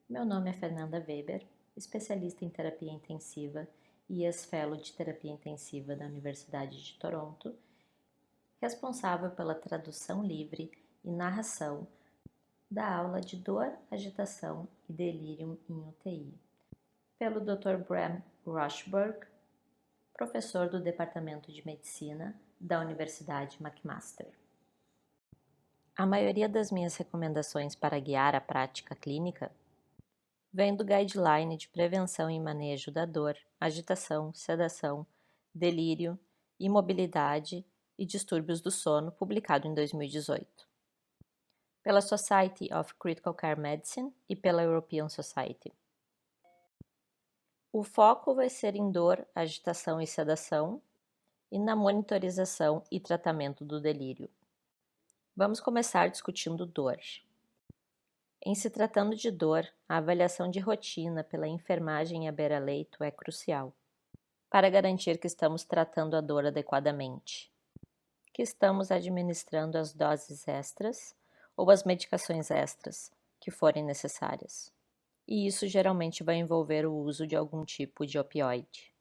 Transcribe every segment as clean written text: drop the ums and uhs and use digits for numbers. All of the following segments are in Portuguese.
Meu nome é Fernanda Weber, especialista em terapia intensiva e ex-fellow de terapia intensiva da Universidade de Toronto, responsável pela tradução livre e narração da aula de dor, agitação e delírio em UTI, pelo Dr. Bram Rochberg, professor do Departamento de Medicina da Universidade McMaster. A maioria das minhas recomendações para guiar a prática clínica vem do Guideline de Prevenção e Manejo da Dor, Agitação, Sedação, Delírio, Imobilidade e Distúrbios do Sono, publicado em 2018, pela Society of Critical Care Medicine e pela European Society. O foco vai ser em dor, agitação e sedação e na monitorização e tratamento do delírio. Vamos começar discutindo dor. Em se tratando de dor, a avaliação de rotina pela enfermagem à beira-leito é crucial, para garantir que estamos tratando a dor adequadamente, que estamos administrando as doses extras ou as medicações extras que forem necessárias. E isso geralmente vai envolver o uso de algum tipo de opioide.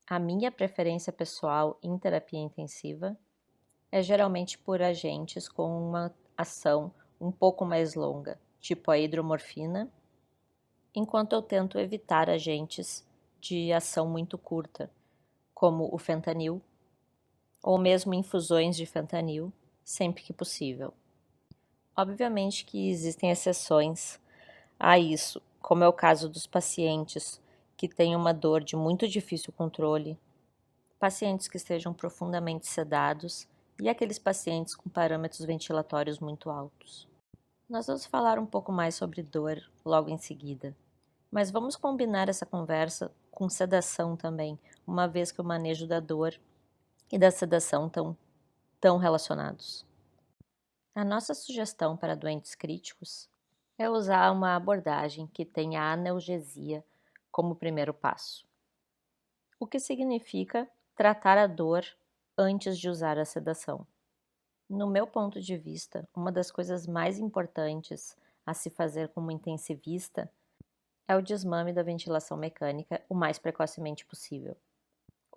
A minha preferência pessoal em terapia intensiva é geralmente por agentes com uma ação um pouco mais longa, tipo a hidromorfina, enquanto eu tento evitar agentes de ação muito curta, como o fentanil, ou mesmo infusões de fentanil, sempre que possível. Obviamente que existem exceções a isso, como é o caso dos pacientes que têm uma dor de muito difícil controle, pacientes que estejam profundamente sedados e aqueles pacientes com parâmetros ventilatórios muito altos. Nós vamos falar um pouco mais sobre dor logo em seguida, mas vamos combinar essa conversa com sedação também, uma vez que o manejo da dor e da sedação estão tão relacionados. A nossa sugestão para doentes críticos é usar uma abordagem que tenha a analgesia como primeiro passo, o que significa tratar a dor antes de usar a sedação. No meu ponto de vista, uma das coisas mais importantes a se fazer como intensivista é o desmame da ventilação mecânica o mais precocemente possível,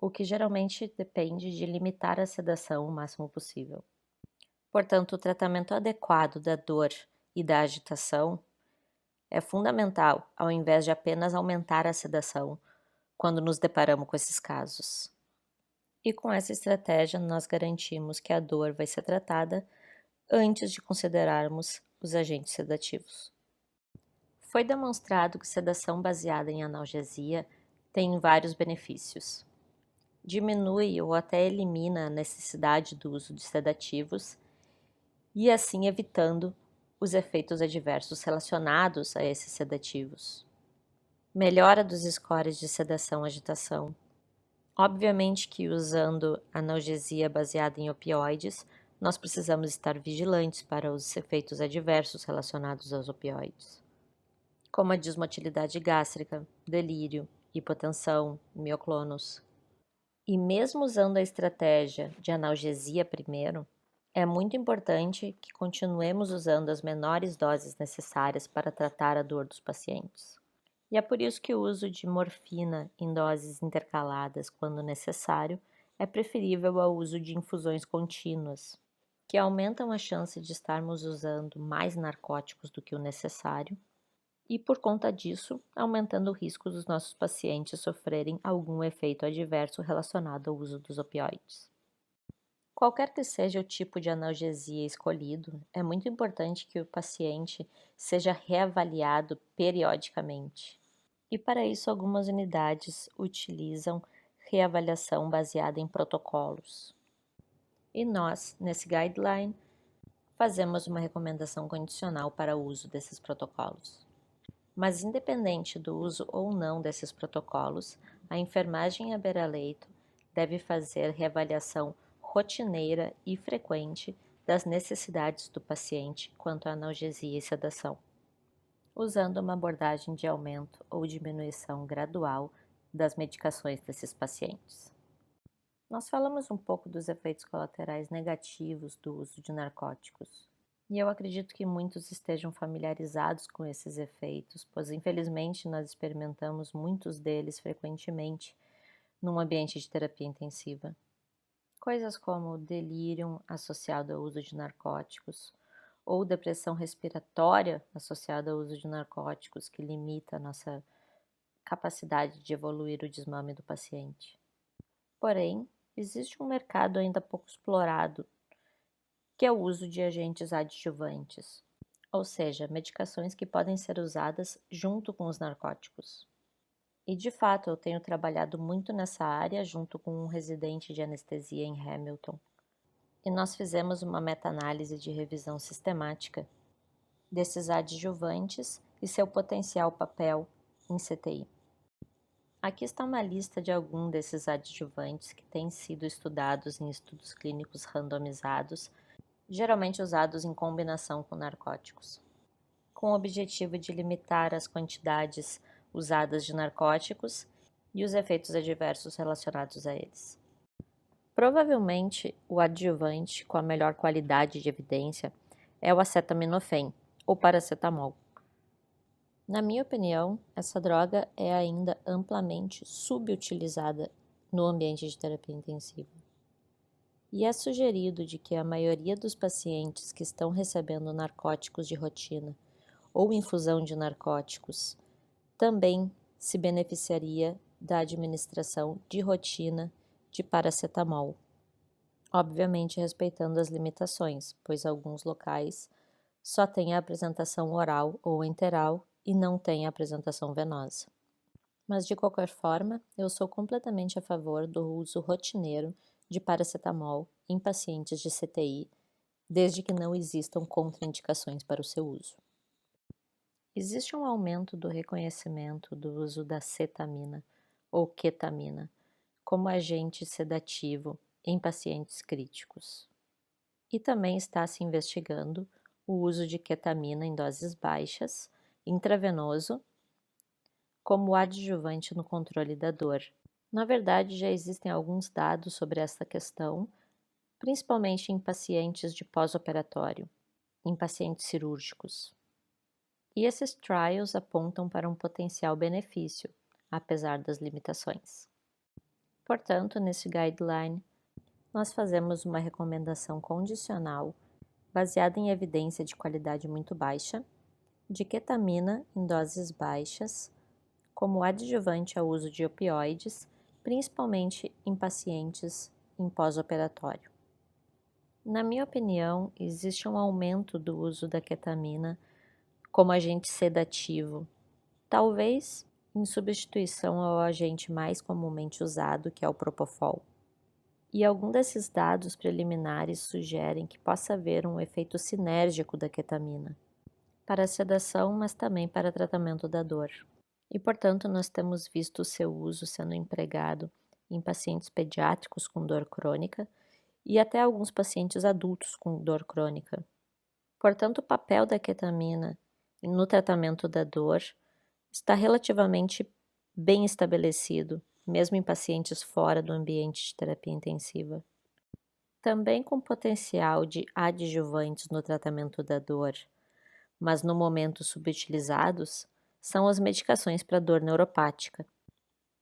o que geralmente depende de limitar a sedação o máximo possível. Portanto, o tratamento adequado da dor e da agitação é fundamental, ao invés de apenas aumentar a sedação quando nos deparamos com esses casos. E com essa estratégia, nós garantimos que a dor vai ser tratada antes de considerarmos os agentes sedativos. Foi demonstrado que sedação baseada em analgesia tem vários benefícios. Diminui ou até elimina a necessidade do uso de sedativos e assim evitando os efeitos adversos relacionados a esses sedativos. Melhora dos scores de sedação-agitação. Obviamente que usando analgesia baseada em opioides, nós precisamos estar vigilantes para os efeitos adversos relacionados aos opioides, como a desmotilidade gástrica, delírio, hipotensão, mioclonos. E mesmo usando a estratégia de analgesia primeiro, é muito importante que continuemos usando as menores doses necessárias para tratar a dor dos pacientes. E é por isso que o uso de morfina em doses intercaladas, quando necessário, é preferível ao uso de infusões contínuas, que aumentam a chance de estarmos usando mais narcóticos do que o necessário e, por conta disso, aumentando o risco dos nossos pacientes sofrerem algum efeito adverso relacionado ao uso dos opioides. Qualquer que seja o tipo de analgesia escolhido, é muito importante que o paciente seja reavaliado periodicamente. E para isso, algumas unidades utilizam reavaliação baseada em protocolos. E nós, nesse guideline, fazemos uma recomendação condicional para o uso desses protocolos. Mas, independente do uso ou não desses protocolos, a enfermagem à beira-leito deve fazer reavaliação rotineira e frequente das necessidades do paciente quanto à analgesia e sedação, usando uma abordagem de aumento ou diminuição gradual das medicações desses pacientes. Nós falamos um pouco dos efeitos colaterais negativos do uso de narcóticos. E eu acredito que muitos estejam familiarizados com esses efeitos, pois infelizmente nós experimentamos muitos deles frequentemente num ambiente de terapia intensiva. Coisas como delírio associado ao uso de narcóticos ou depressão respiratória associada ao uso de narcóticos, que limita a nossa capacidade de evoluir o desmame do paciente. Porém, existe um mercado ainda pouco explorado, que é o uso de agentes adjuvantes, ou seja, medicações que podem ser usadas junto com os narcóticos. E de fato, eu tenho trabalhado muito nessa área junto com um residente de anestesia em Hamilton. E nós fizemos uma meta-análise de revisão sistemática desses adjuvantes e seu potencial papel em CTI. Aqui está uma lista de alguns desses adjuvantes que têm sido estudados em estudos clínicos randomizados, geralmente usados em combinação com narcóticos, com o objetivo de limitar as quantidades usadas de narcóticos e os efeitos adversos relacionados a eles. Provavelmente, o adjuvante com a melhor qualidade de evidência é o acetaminofém, ou paracetamol. Na minha opinião, essa droga é ainda amplamente subutilizada no ambiente de terapia intensiva. E é sugerido de que a maioria dos pacientes que estão recebendo narcóticos de rotina ou infusão de narcóticos também se beneficiaria da administração de rotina de paracetamol. Obviamente respeitando as limitações, pois alguns locais só têm a apresentação oral ou enteral e não têm a apresentação venosa. Mas de qualquer forma, eu sou completamente a favor do uso rotineiro de paracetamol em pacientes de CTI, desde que não existam contraindicações para o seu uso. Existe um aumento do reconhecimento do uso da cetamina ou ketamina como agente sedativo em pacientes críticos. E também está se investigando o uso de ketamina em doses baixas, intravenoso, como adjuvante no controle da dor. Na verdade, já existem alguns dados sobre essa questão, principalmente em pacientes de pós-operatório, em pacientes cirúrgicos. E esses trials apontam para um potencial benefício, apesar das limitações. Portanto, nesse guideline, nós fazemos uma recomendação condicional baseada em evidência de qualidade muito baixa, de ketamina em doses baixas, como adjuvante ao uso de opioides, principalmente em pacientes em pós-operatório. Na minha opinião, existe um aumento do uso da ketamina como agente sedativo, talvez em substituição ao agente mais comumente usado, que é o propofol. E alguns desses dados preliminares sugerem que possa haver um efeito sinérgico da ketamina para a sedação, mas também para tratamento da dor. E, portanto, nós temos visto o seu uso sendo empregado em pacientes pediátricos com dor crônica e até alguns pacientes adultos com dor crônica. Portanto, o papel da ketamina no tratamento da dor está relativamente bem estabelecido, mesmo em pacientes fora do ambiente de terapia intensiva. Também com potencial de adjuvantes no tratamento da dor, mas no momento subutilizados, são as medicações para dor neuropática.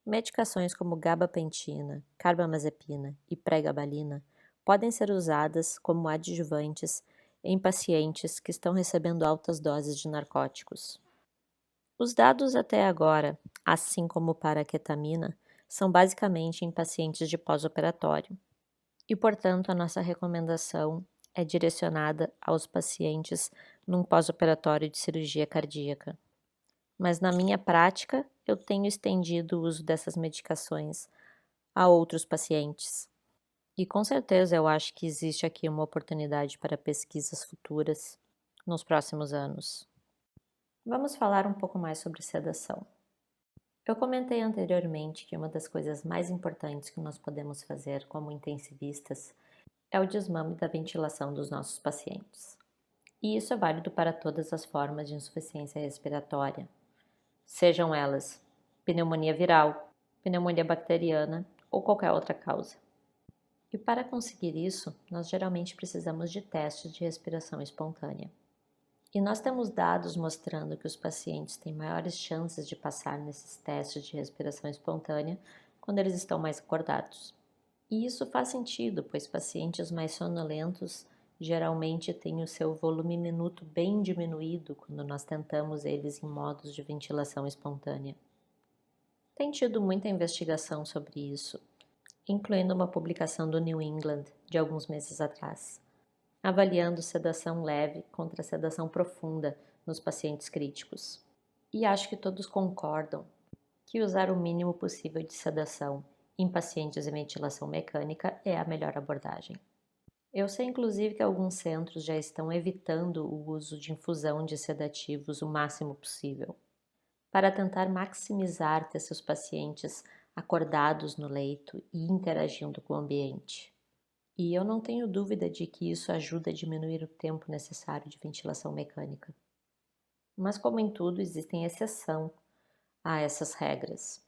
Medicações como gabapentina, carbamazepina e pregabalina podem ser usadas como adjuvantes em pacientes que estão recebendo altas doses de narcóticos. Os dados até agora, assim como para a ketamina, são basicamente em pacientes de pós-operatório. E, portanto, a nossa recomendação é direcionada aos pacientes num pós-operatório de cirurgia cardíaca. Mas na minha prática, eu tenho estendido o uso dessas medicações a outros pacientes. E com certeza eu acho que existe aqui uma oportunidade para pesquisas futuras nos próximos anos. Vamos falar um pouco mais sobre sedação. Eu comentei anteriormente que uma das coisas mais importantes que nós podemos fazer como intensivistas é o desmame da ventilação dos nossos pacientes. E isso é válido para todas as formas de insuficiência respiratória, sejam elas pneumonia viral, pneumonia bacteriana ou qualquer outra causa. E para conseguir isso, nós geralmente precisamos de testes de respiração espontânea. E nós temos dados mostrando que os pacientes têm maiores chances de passar nesses testes de respiração espontânea quando eles estão mais acordados. E isso faz sentido, pois pacientes mais sonolentos geralmente têm o seu volume minuto bem diminuído quando nós tentamos eles em modos de ventilação espontânea. Tem tido muita investigação sobre isso, incluindo uma publicação do New England de alguns meses atrás, avaliando sedação leve contra sedação profunda nos pacientes críticos. E acho que todos concordam que usar o mínimo possível de sedação em pacientes em ventilação mecânica é a melhor abordagem. Eu sei inclusive que alguns centros já estão evitando o uso de infusão de sedativos o máximo possível, para tentar maximizar ter seus pacientes acordados no leito e interagindo com o ambiente. E eu não tenho dúvida de que isso ajuda a diminuir o tempo necessário de ventilação mecânica. Mas, como em tudo, existem exceção a essas regras,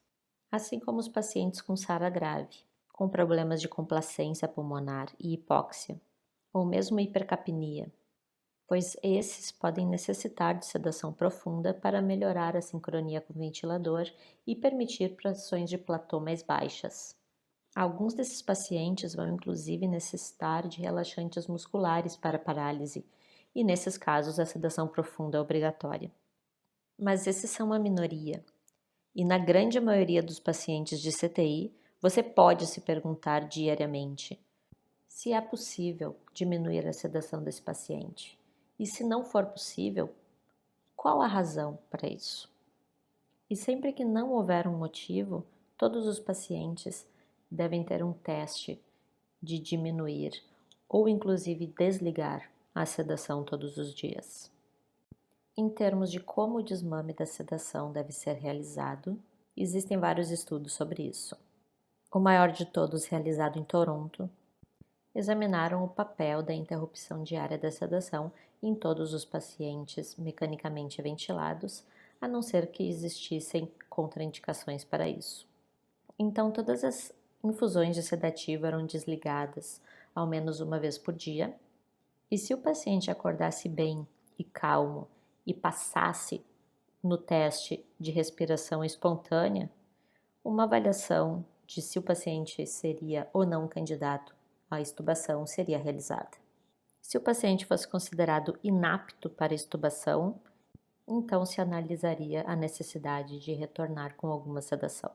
assim como os pacientes com SARA grave, com problemas de complacência pulmonar e hipóxia, ou mesmo hipercapnia, pois esses podem necessitar de sedação profunda para melhorar a sincronia com o ventilador e permitir pressões de platô mais baixas. Alguns desses pacientes vão inclusive necessitar de relaxantes musculares para parálise, e nesses casos a sedação profunda é obrigatória. Mas esses são uma minoria, e na grande maioria dos pacientes de CTI, você pode se perguntar diariamente se é possível diminuir a sedação desse paciente. E se não for possível, qual a razão para isso? E sempre que não houver um motivo, todos os pacientes devem ter um teste de diminuir ou inclusive desligar a sedação todos os dias. Em termos de como o desmame da sedação deve ser realizado, existem vários estudos sobre isso. O maior de todos, realizado em Toronto, examinaram o papel da interrupção diária da sedação em todos os pacientes mecanicamente ventilados, a não ser que existissem contraindicações para isso. Então, todas as infusões de sedativo eram desligadas ao menos uma vez por dia, e se o paciente acordasse bem e calmo e passasse no teste de respiração espontânea, uma avaliação de se o paciente seria ou não candidato à extubação seria realizada. Se o paciente fosse considerado inapto para extubação, então se analisaria a necessidade de retornar com alguma sedação.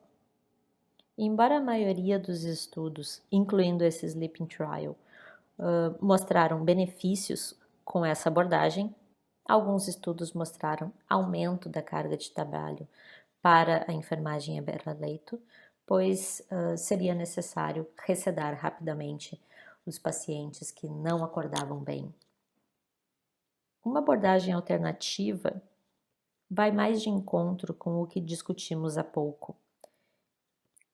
E embora a maioria dos estudos, incluindo esse Sleeping Trial, mostraram benefícios com essa abordagem, alguns estudos mostraram aumento da carga de trabalho para a enfermagem à beira-leito, pois seria necessário ressedar rapidamente os pacientes que não acordavam bem. Uma abordagem alternativa vai mais de encontro com o que discutimos há pouco,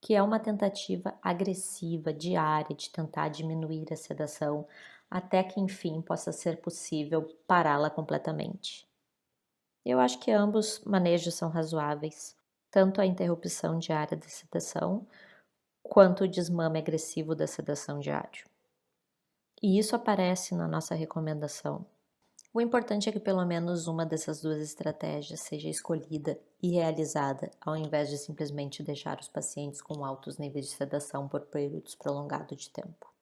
que é uma tentativa agressiva, diária, de tentar diminuir a sedação até que, enfim, possa ser possível pará-la completamente. Eu acho que ambos manejos são razoáveis, tanto a interrupção diária da sedação, quanto o desmame agressivo da sedação diário. E isso aparece na nossa recomendação. O importante é que pelo menos uma dessas duas estratégias seja escolhida e realizada, ao invés de simplesmente deixar os pacientes com altos níveis de sedação por períodos prolongados de tempo.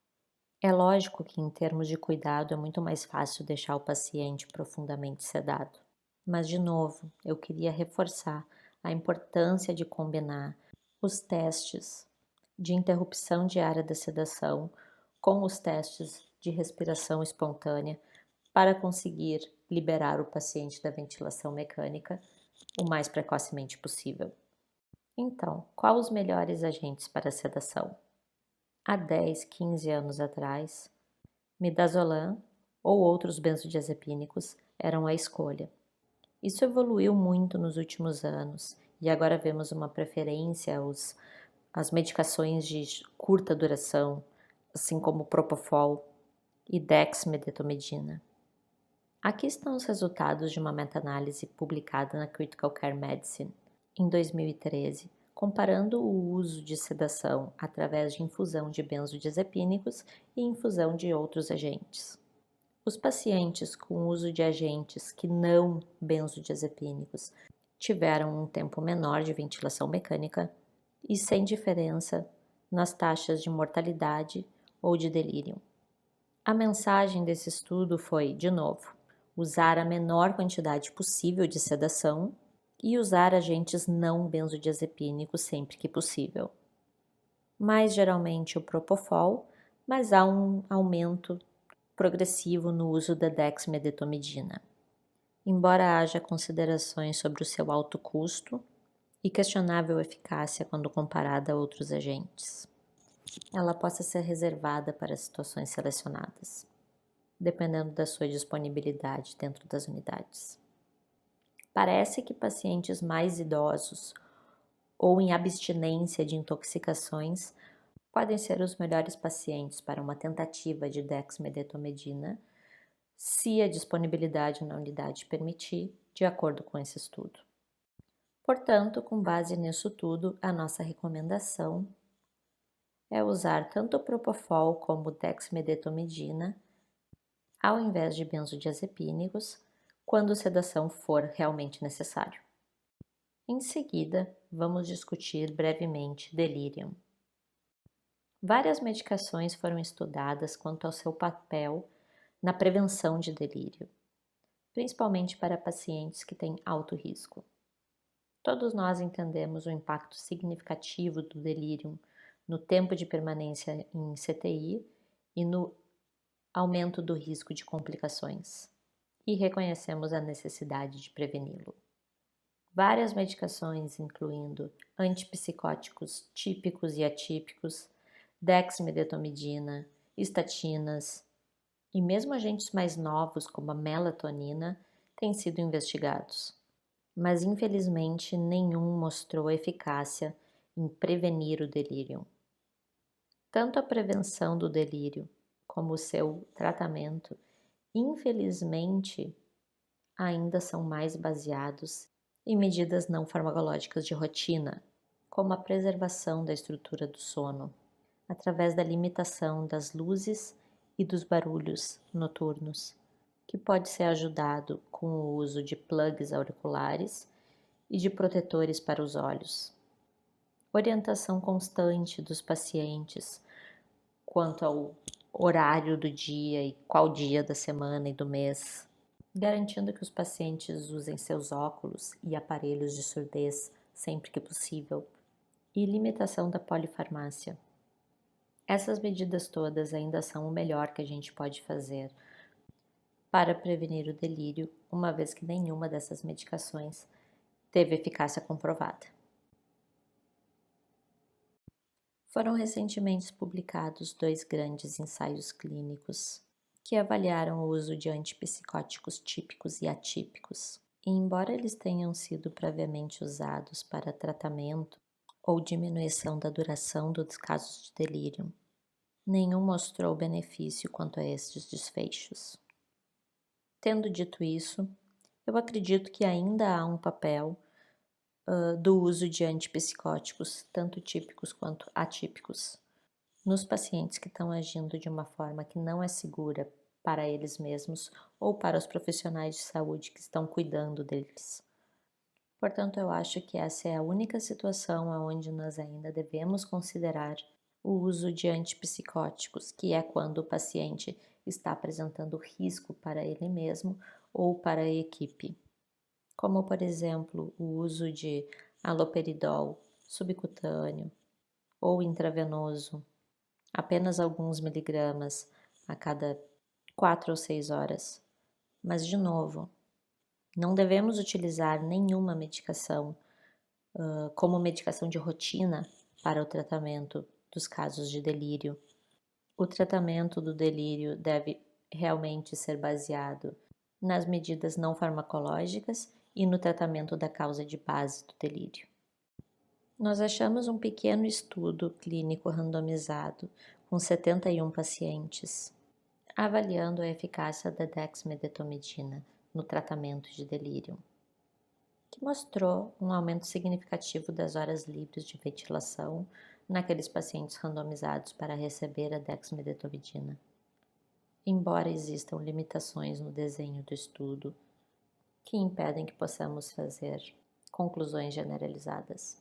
É lógico que, em termos de cuidado, é muito mais fácil deixar o paciente profundamente sedado. Mas, de novo, eu queria reforçar a importância de combinar os testes de interrupção diária da sedação com os testes de respiração espontânea para conseguir liberar o paciente da ventilação mecânica o mais precocemente possível. Então, quais os melhores agentes para a sedação? Há 10, 15 anos atrás, midazolam ou outros benzodiazepínicos eram a escolha. Isso evoluiu muito nos últimos anos e agora vemos uma preferência às medicações de curta duração, assim como Propofol e dexmedetomidina. Aqui estão os resultados de uma meta-análise publicada na Critical Care Medicine em 2013, comparando o uso de sedação através de infusão de benzodiazepínicos e infusão de outros agentes. Os pacientes com uso de agentes que não benzodiazepínicos tiveram um tempo menor de ventilação mecânica e sem diferença nas taxas de mortalidade ou de delírio. A mensagem desse estudo foi, de novo, usar a menor quantidade possível de sedação e usar agentes não benzodiazepínicos sempre que possível. Mais geralmente o propofol, mas há um aumento progressivo no uso da dexmedetomidina. Embora haja considerações sobre o seu alto custo e questionável eficácia quando comparada a outros agentes, ela possa ser reservada para situações selecionadas, dependendo da sua disponibilidade dentro das unidades. Parece que pacientes mais idosos ou em abstinência de intoxicações podem ser os melhores pacientes para uma tentativa de dexmedetomidina, se a disponibilidade na unidade permitir, de acordo com esse estudo. Portanto, com base nisso tudo, a nossa recomendação é usar tanto o propofol como o dexmedetomidina ao invés de benzodiazepínicos, quando sedação for realmente necessário. Em seguida, vamos discutir brevemente delírio. Várias medicações foram estudadas quanto ao seu papel na prevenção de delírio, principalmente para pacientes que têm alto risco. Todos nós entendemos o impacto significativo do delírio no tempo de permanência em CTI e no aumento do risco de complicações, e reconhecemos a necessidade de preveni-lo. Várias medicações, incluindo antipsicóticos típicos e atípicos, dexmedetomidina, estatinas e mesmo agentes mais novos como a melatonina têm sido investigados, mas infelizmente nenhum mostrou eficácia em prevenir o delírio. Tanto a prevenção do delírio como o seu tratamento, infelizmente, ainda são mais baseados em medidas não farmacológicas de rotina, como a preservação da estrutura do sono, através da limitação das luzes e dos barulhos noturnos, que pode ser ajudado com o uso de plugs auriculares e de protetores para os olhos. Orientação constante dos pacientes quanto ao horário do dia e qual dia da semana e do mês, garantindo que os pacientes usem seus óculos e aparelhos de surdez sempre que possível, e limitação da polifarmácia. Essas medidas todas ainda são o melhor que a gente pode fazer para prevenir o delírio, uma vez que nenhuma dessas medicações teve eficácia comprovada. Foram recentemente publicados 2 grandes ensaios clínicos que avaliaram o uso de antipsicóticos típicos e atípicos. E embora eles tenham sido previamente usados para tratamento ou diminuição da duração dos casos de delírio, nenhum mostrou benefício quanto a estes desfechos. Tendo dito isso, eu acredito que ainda há um papel do uso de antipsicóticos, tanto típicos quanto atípicos, nos pacientes que estão agindo de uma forma que não é segura para eles mesmos ou para os profissionais de saúde que estão cuidando deles. Portanto, eu acho que essa é a única situação onde nós ainda devemos considerar o uso de antipsicóticos, que é quando o paciente está apresentando risco para ele mesmo ou para a equipe, como por exemplo o uso de haloperidol subcutâneo ou intravenoso, apenas alguns miligramas a cada 4 ou 6 horas. Mas, de novo, não devemos utilizar nenhuma medicação como medicação de rotina para o tratamento dos casos de delírio. O tratamento do delírio deve realmente ser baseado nas medidas não farmacológicas e no tratamento da causa de base do delírio. Nós achamos um pequeno estudo clínico randomizado com 71 pacientes, avaliando a eficácia da dexmedetomidina no tratamento de delírio. que mostrou um aumento significativo das horas livres de ventilação naqueles pacientes randomizados para receber a dexmedetomidina. Embora existam limitações no desenho do estudo que impedem que possamos fazer conclusões generalizadas.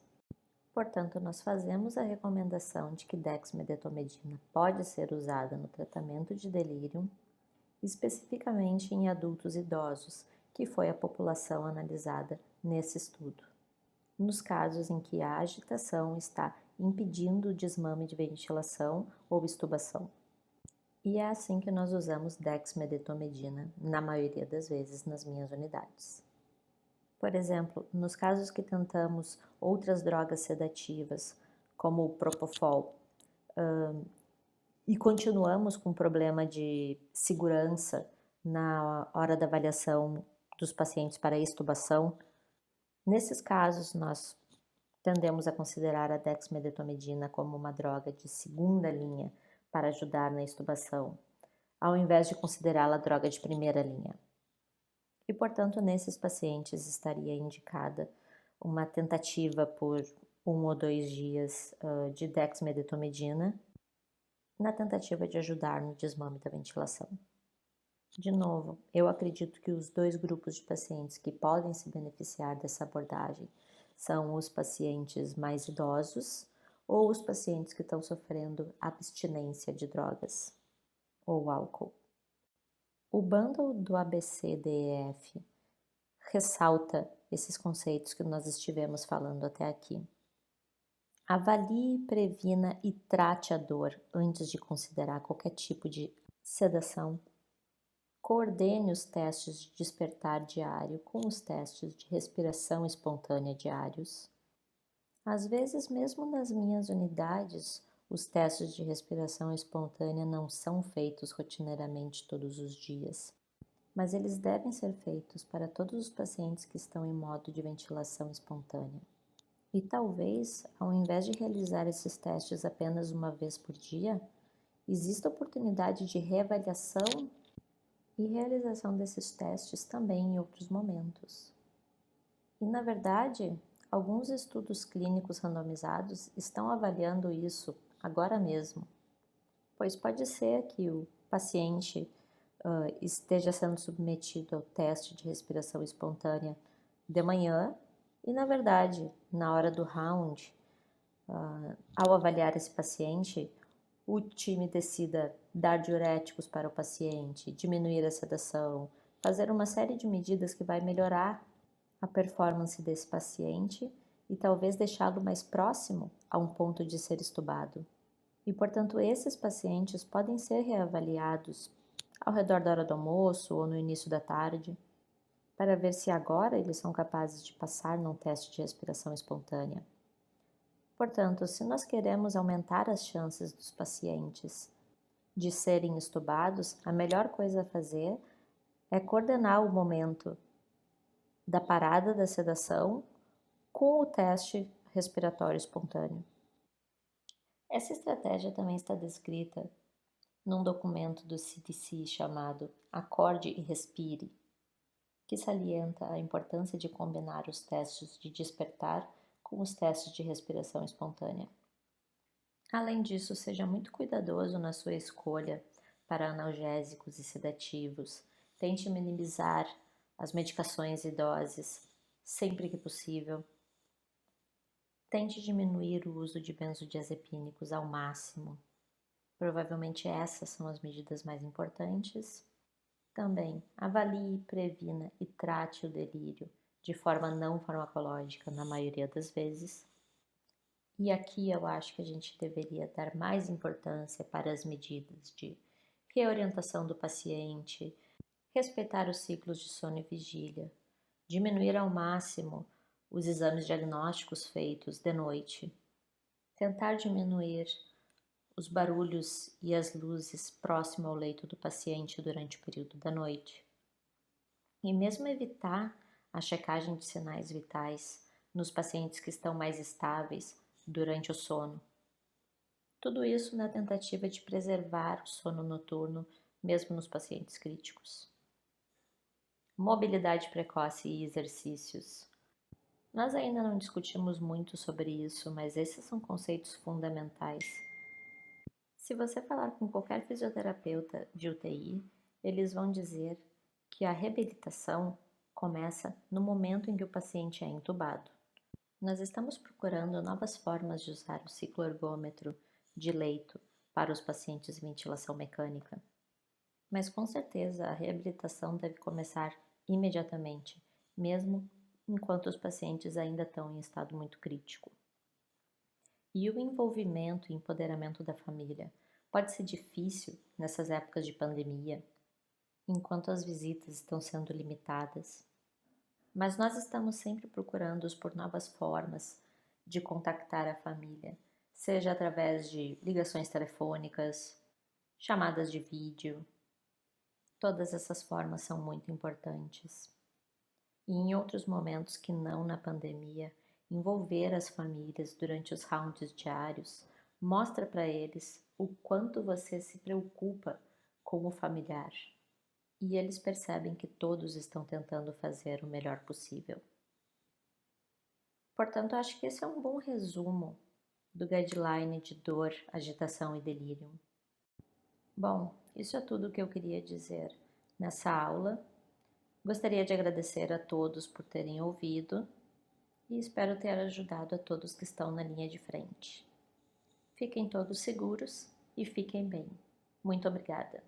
Portanto, nós fazemos a recomendação de que dexmedetomidina pode ser usada no tratamento de delírio, especificamente em adultos idosos, que foi a população analisada nesse estudo, nos casos em que a agitação está impedindo o desmame de ventilação ou extubação. E é assim que nós usamos dexmedetomidina, na maioria das vezes, nas minhas unidades. Por exemplo, nos casos que tentamos outras drogas sedativas, como o propofol, e continuamos com problema de segurança na hora da avaliação dos pacientes para extubação, nesses casos nós tendemos a considerar a dexmedetomidina como uma droga de segunda linha para ajudar na extubação, ao invés de considerá-la droga de primeira linha. E, portanto, nesses pacientes estaria indicada uma tentativa por 1 ou 2 dias de dexmedetomidina, na tentativa de ajudar no desmame da ventilação. De novo, eu acredito que os dois grupos de pacientes que podem se beneficiar dessa abordagem são os pacientes mais idosos ou os pacientes que estão sofrendo abstinência de drogas ou álcool. O bundle do ABCDEF ressalta esses conceitos que nós estivemos falando até aqui. Avalie, previna e trate a dor antes de considerar qualquer tipo de sedação. Coordene os testes de despertar diário com os testes de respiração espontânea diários. Às vezes, mesmo nas minhas unidades, os testes de respiração espontânea não são feitos rotineiramente todos os dias, mas eles devem ser feitos para todos os pacientes que estão em modo de ventilação espontânea. E talvez, ao invés de realizar esses testes apenas uma vez por dia, exista oportunidade de reavaliação e realização desses testes também em outros momentos. E, na verdade, alguns estudos clínicos randomizados estão avaliando isso agora mesmo, pois pode ser que o paciente esteja sendo submetido ao teste de respiração espontânea de manhã e, na verdade, na hora do round, ao avaliar esse paciente, o time decida dar diuréticos para o paciente, diminuir a sedação, fazer uma série de medidas que vai melhorar a performance desse paciente e talvez deixá-lo mais próximo a um ponto de ser extubado. E, portanto, esses pacientes podem ser reavaliados ao redor da hora do almoço ou no início da tarde, para ver se agora eles são capazes de passar num teste de respiração espontânea. Portanto, se nós queremos aumentar as chances dos pacientes de serem extubados, a melhor coisa a fazer é coordenar o momento da parada da sedação com o teste respiratório espontâneo. Essa estratégia também está descrita num documento do CDC chamado Acorde e Respire, que salienta a importância de combinar os testes de despertar com os testes de respiração espontânea. Além disso, seja muito cuidadoso na sua escolha para analgésicos e sedativos. Tente minimizar as medicações e doses sempre que possível. Tente diminuir o uso de benzodiazepínicos ao máximo. Provavelmente essas são as medidas mais importantes. Também avalie, previna e trate o delírio de forma não farmacológica na maioria das vezes. E aqui eu acho que a gente deveria dar mais importância para as medidas de reorientação do paciente, respeitar os ciclos de sono e vigília, diminuir ao máximo os exames diagnósticos feitos de noite, tentar diminuir os barulhos e as luzes próximo ao leito do paciente durante o período da noite, e mesmo evitar a checagem de sinais vitais nos pacientes que estão mais estáveis durante o sono. Tudo isso na tentativa de preservar o sono noturno, mesmo nos pacientes críticos. Mobilidade precoce e exercícios. Nós ainda não discutimos muito sobre isso, mas esses são conceitos fundamentais. Se você falar com qualquer fisioterapeuta de UTI, eles vão dizer que a reabilitação começa no momento em que o paciente é entubado. Nós estamos procurando novas formas de usar o cicloergômetro de leito para os pacientes em ventilação mecânica, mas com certeza a reabilitação deve começar imediatamente, mesmo enquanto os pacientes ainda estão em estado muito crítico. E o envolvimento e empoderamento da família pode ser difícil nessas épocas de pandemia, enquanto as visitas estão sendo limitadas. Mas nós estamos sempre procurando por novas formas de contactar a família, seja através de ligações telefônicas, chamadas de vídeo. Todas essas formas são muito importantes. E em outros momentos que não na pandemia, envolver as famílias durante os rounds diários mostra para eles o quanto você se preocupa com o familiar. E eles percebem que todos estão tentando fazer o melhor possível. Portanto, acho que esse é um bom resumo do guideline de dor, agitação e delírio. Bom, isso é tudo o que eu queria dizer nessa aula. Gostaria de agradecer a todos por terem ouvido e espero ter ajudado a todos que estão na linha de frente. Fiquem todos seguros e fiquem bem. Muito obrigada.